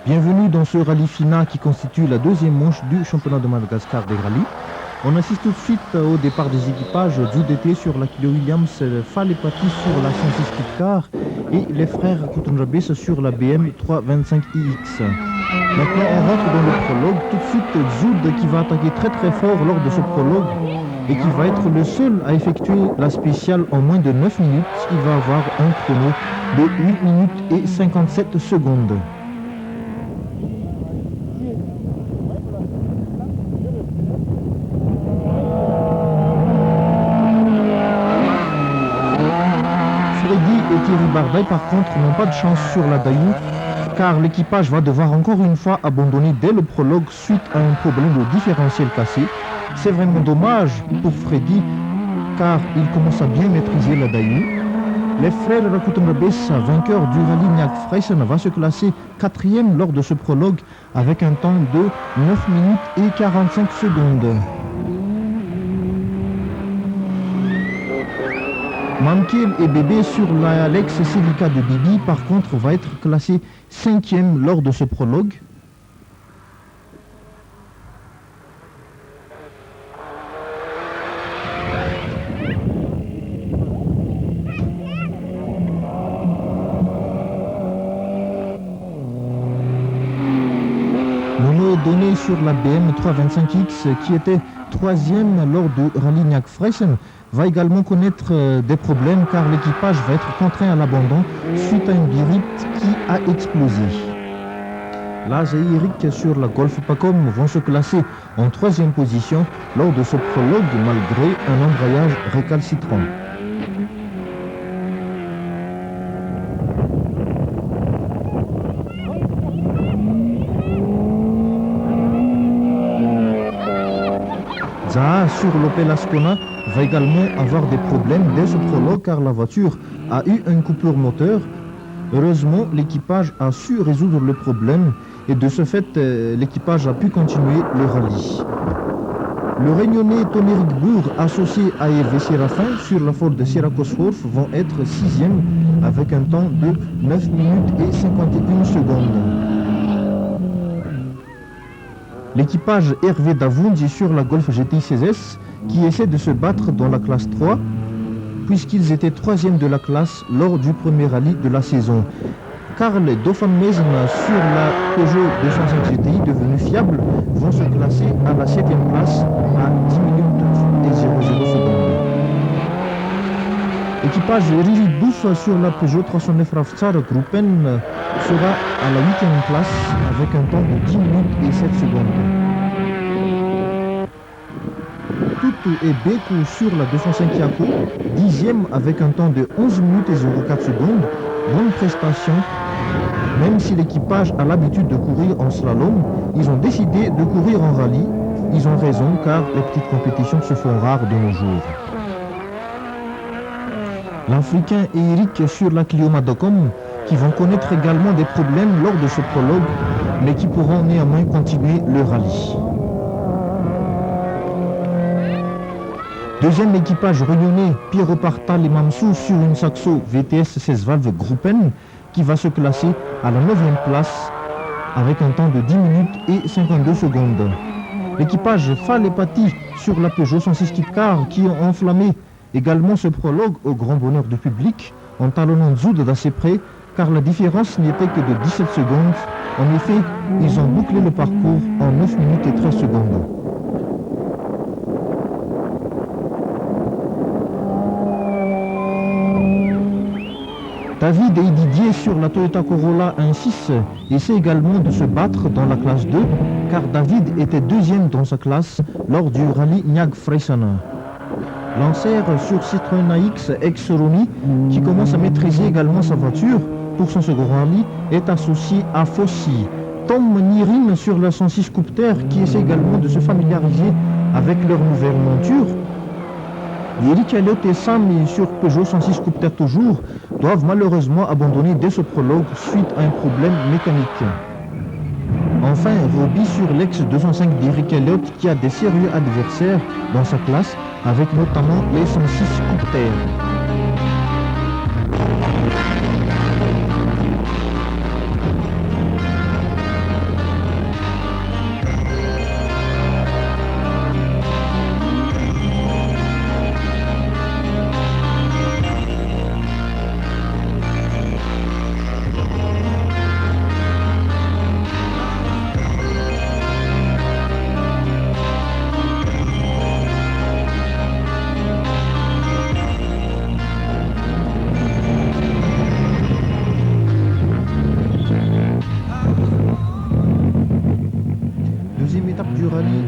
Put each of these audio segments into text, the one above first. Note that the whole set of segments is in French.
Bienvenue dans ce rallye final qui constitue la deuxième manche du championnat de Madagascar des rallyes. On assiste tout de suite au départ des équipages Djoudete sur la Clio Williams, Falepati sur la 106 Kitcar et les frères Koutounjabes sur la BM 325iX. Maintenant on rentre dans le prologue, tout de suite Djoud qui va attaquer très fort lors de ce prologue et qui va être le seul à effectuer la spéciale en moins de 9 minutes. Il va avoir un chrono de 8 minutes et 57 secondes. Thierry Bardet par contre n'ont pas de chance sur la Daillou car l'équipage va devoir encore une fois abandonner dès le prologue suite à un problème de différentiel cassé. C'est vraiment dommage pour Freddy car il commence à bien maîtriser la Daillou. Les frères Rakoutounjabes, vainqueurs du rallye Niag-Freisen, va se classer 4e lors de ce prologue avec un temps de 9 minutes et 45 secondes. Mamkel et Bébé sur la Alex Celica de Bibi, par contre, va être classé 5e lors de ce prologue. Mono donné sur la BM 325X qui était 3e lors du rallye Niag-Freisen va également connaître des problèmes car l'équipage va être contraint à l'abandon suite à une birite qui a explosé. Laz et Eric sur la Golf Pacom vont se classer en 3e position lors de ce prologue malgré un embrayage récalcitrant. Zaha sur l'Opel Ascona va également avoir des problèmes dès ce prologue car la voiture a eu une coupure moteur. Heureusement, l'équipage a su résoudre le problème et de ce fait, l'équipage a pu continuer le rallye. Le réunionnais Tony Rigbourg associé à Hervé Séraphin sur la Ford de Syracuse-Wolf vont être 6e avec un temps de 9 minutes et 51 secondes. L'équipage Hervé Davoundi sur la Golf GTI 16S qui essaie de se battre dans la classe 3 puisqu'ils étaient 3e de la classe lors du premier rallye de la saison. Karl Dauphin-Mesne sur la Peugeot 205 GTI devenue fiable vont se classer à la 7e place à 10 minutes et 00 secondes. L'équipage Riri Bouffe sur la Peugeot 309 Raftsar Gruppen sera à la 8e place avec un temps de 10 minutes et 7 secondes. Tutu et Beku sur la 205 Yako, 10e avec un temps de 11 minutes et 04 secondes. Bonne prestation. Même si l'équipage a l'habitude de courir en slalom, ils ont décidé de courir en rallye. Ils ont raison car les petites compétitions se font rares de nos jours. L'Africain et Eric sur la Clio Madocom qui vont connaître également des problèmes lors de ce prologue, mais qui pourront néanmoins continuer le rallye. Deuxième équipage réunionnais, Piero Partal et Mamsou sur une Saxo VTS 16 valves Gruppen qui va se classer à la 9e place avec un temps de 10 minutes et 52 secondes. L'équipage Falepati sur la Peugeot 106 Kitcar qui ont enflammé également ce prologue au grand bonheur du public en talonnant Djoud d'assez près car la différence n'était que de 17 secondes. En effet, ils ont bouclé le parcours en 9 minutes et 13 secondes. David et Didier sur la Toyota Corolla 1.6 essaient également de se battre dans la classe 2 car David était 2e dans sa classe lors du rallye Niag-Freisen. Lancer sur Citroën AX ex-Roni qui commence à maîtriser également sa voiture pour son second rallye est associé à Fossi. Tom Nirin sur la 106 Cupter qui essaie également de se familiariser avec leur nouvelle monture. Eric Elliott et Sam sur Peugeot 106 Cupter toujours doivent malheureusement abandonner dès ce prologue suite à un problème mécanique. Enfin, Roby sur l'ex-205 d'Eric Elliott qui a des sérieux adversaires dans sa classe avec notamment les 106 Cupter.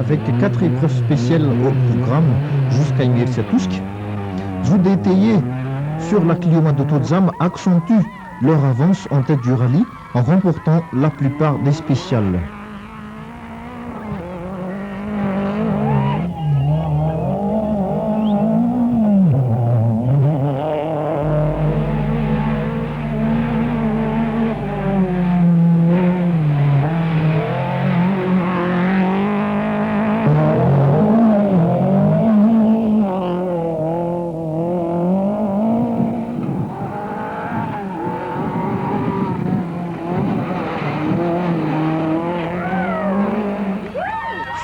avec 4 épreuves spéciales au programme jusqu'à Irkutsk. Zoudeteye sur la Clio Todzam accentue leur avance en tête du rallye en remportant la plupart des spéciales.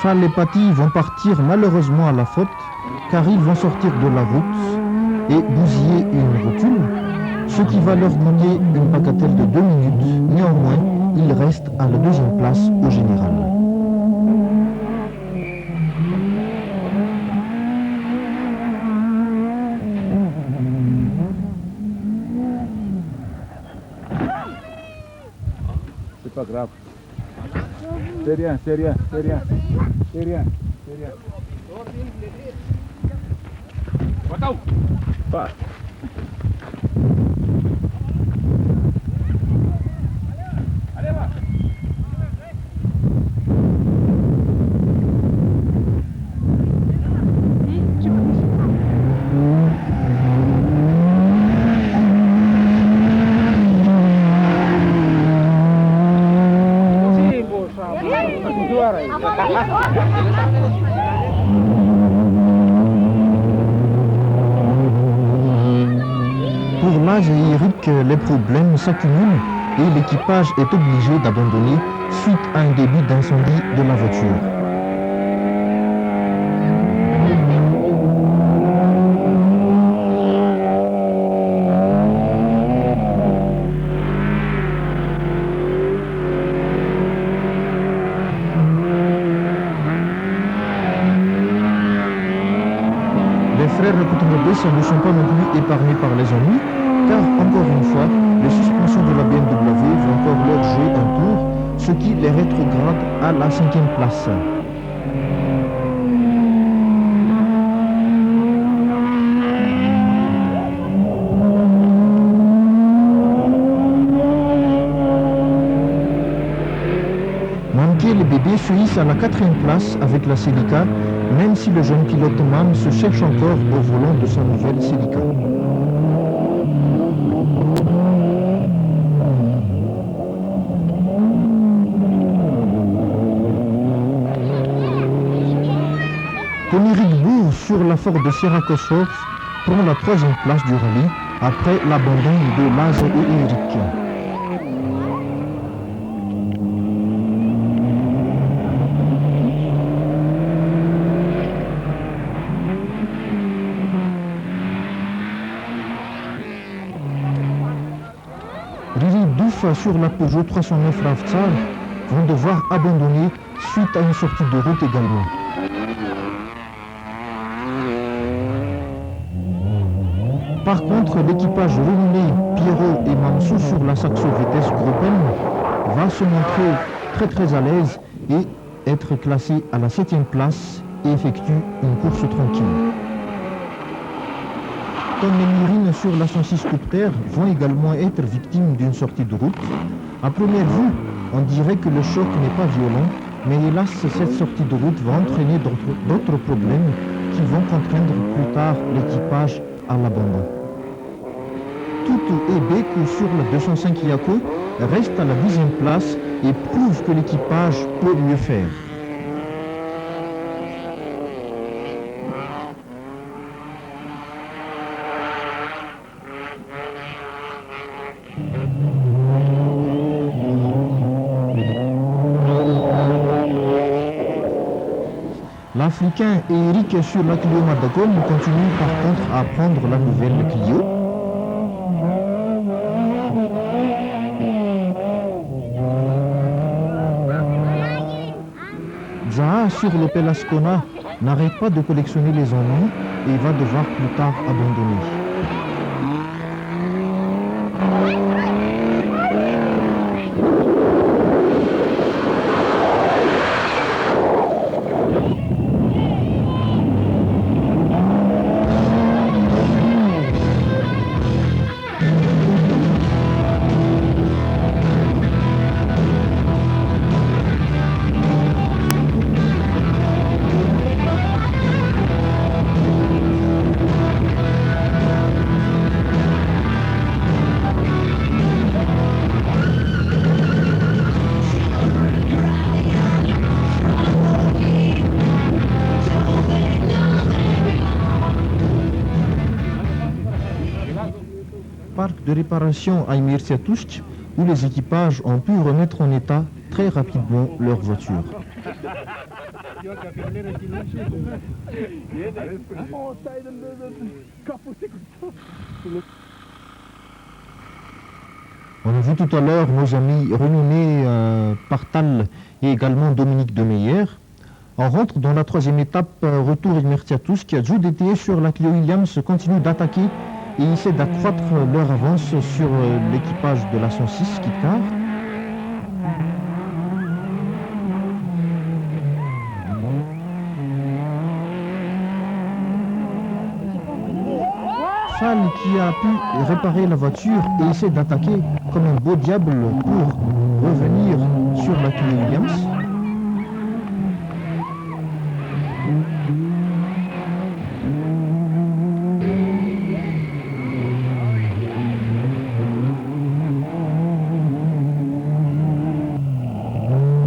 Fall et Patty vont partir malheureusement à la faute car ils vont sortir de la route et bousiller une rotule, ce qui va leur coûter une bagatelle de 2 minutes. Néanmoins, ils restent à la 2e place au général. C'est pas grave. C'est rien, c'est rien, c'est rien. C'est rien, c'est rien. Pas. Allez, va. Pour Laz et Eric, les problèmes s'accumulent et l'équipage est obligé d'abandonner suite à un début d'incendie de la voiture. Les frères Koutoumobès ne sont pas non plus épargnés par les ennuis, car encore une fois, les suspensions de la BMW vont encore leur jouer un tour, ce qui les rétrograde à la 5e place. Manqué, les bébés se hissent à la 4e place avec la Celica, même si le jeune pilote Mam se cherche encore au volant de sa nouvelle Celica. Tony Rigbourg sur la Ford de Sierra Cosworth prend la 3e place du rallye après l'abandon de Laz et Eric. Riri Douf sur la Peugeot 309 RAV-Tsar vont devoir abandonner suite à une sortie de route également. Par contre, l'équipage Rouliné, Pierrot et Mansou sur la Saxo Vitesse Gruppen va se montrer très à l'aise et être classé à la 7e place et effectue une course tranquille. Tom et Myrine sur la 106 Copter vont également être victimes d'une sortie de route. À première vue, on dirait que le choc n'est pas violent, mais hélas, cette sortie de route va entraîner d'autres problèmes qui vont contraindre plus tard l'équipage à l'abandon. Tutu et Beku sur la 205 Yako restent à la 10e place et prouvent que l'équipage peut mieux faire. L'Africain et Eric sur la Clio Madagom continuent par contre à prendre la nouvelle Clio. Zaha sur l'Opel Ascona n'arrête pas de collectionner les ennuis et va devoir plus tard abandonner. de réparation à Mircea-Tuști où les équipages ont pu remettre en état très rapidement leur voiture. On a vu tout à l'heure nos amis René Partal et également Dominique Demeyer. On rentre dans la troisième étape, retour Mircea-Tuști. Jude DTE sur la Clio Williams continue d'attaquer et essaie d'accroître leur avance sur l'équipage de la 106 Kitcar. Fall qui a pu réparer la voiture et essaie d'attaquer comme un beau diable pour revenir sur la Clio Williams.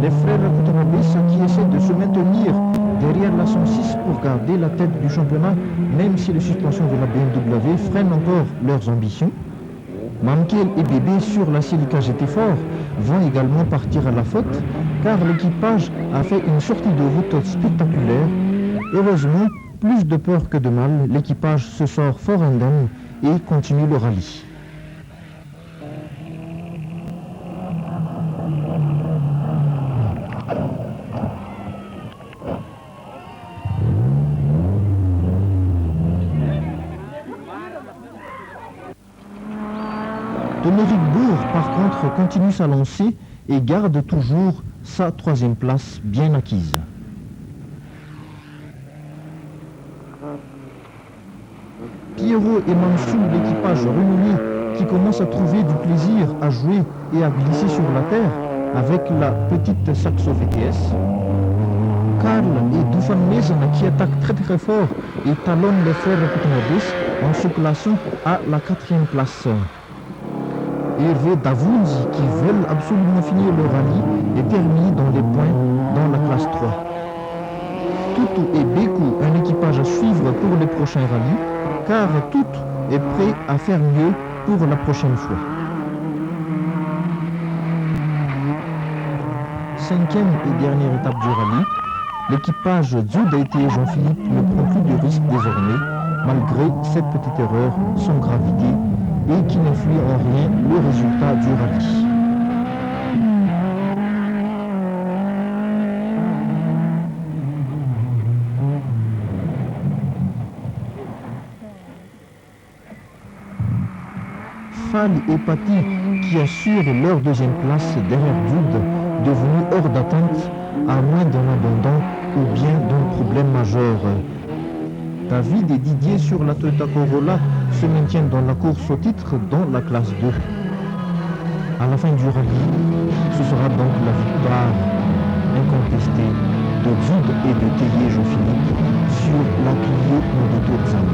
Les frères Koutanabis qui essaient de se maintenir derrière la 106 pour garder la tête du championnat, même si les suspensions de la BMW freinent encore leurs ambitions. Mamkel et Bébé sur la Celica GT Fort vont également partir à la faute, car l'équipage a fait une sortie de route spectaculaire. Heureusement, plus de peur que de mal, l'équipage se sort fort indemne et continue le rallye. Dominique Bourg, par contre, continue sa lancée et garde toujours sa troisième place bien acquise. Pierrot et Mansou, l'équipage réuni, qui commence à trouver du plaisir à jouer et à glisser sur la terre avec la petite Saxo VTS. Karl et Dufan Mason qui attaquent très très fort et talonnent les frères Koutanabis en se plaçant à la 4e place. Hervé Davunzi, qui veulent absolument finir le rallye, est terminé dans les points dans la classe 3. Tutu et Beku, un équipage à suivre pour les prochains rallyes, car Tutu est prêt à faire mieux pour la prochaine fois. 5e et dernière étape du rallye, l'équipage Jude DTE Jean-Philippe ne prend plus de risques désormais, malgré cette petite erreur sans gravité et qui n'influe en rien le résultat du rallye. Fall et Paty qui assurent leur deuxième place derrière Jude, devenu hors d'atteinte à moins d'un abandon ou bien d'un problème majeur. David et Didier sur la Toyota Corolla se maintiennent dans la course au titre dans la classe 2. À la fin du rallye, ce sera donc la victoire incontestée de Jude et de Tellier Jean-Philippe sur la Clio Mondito Zan.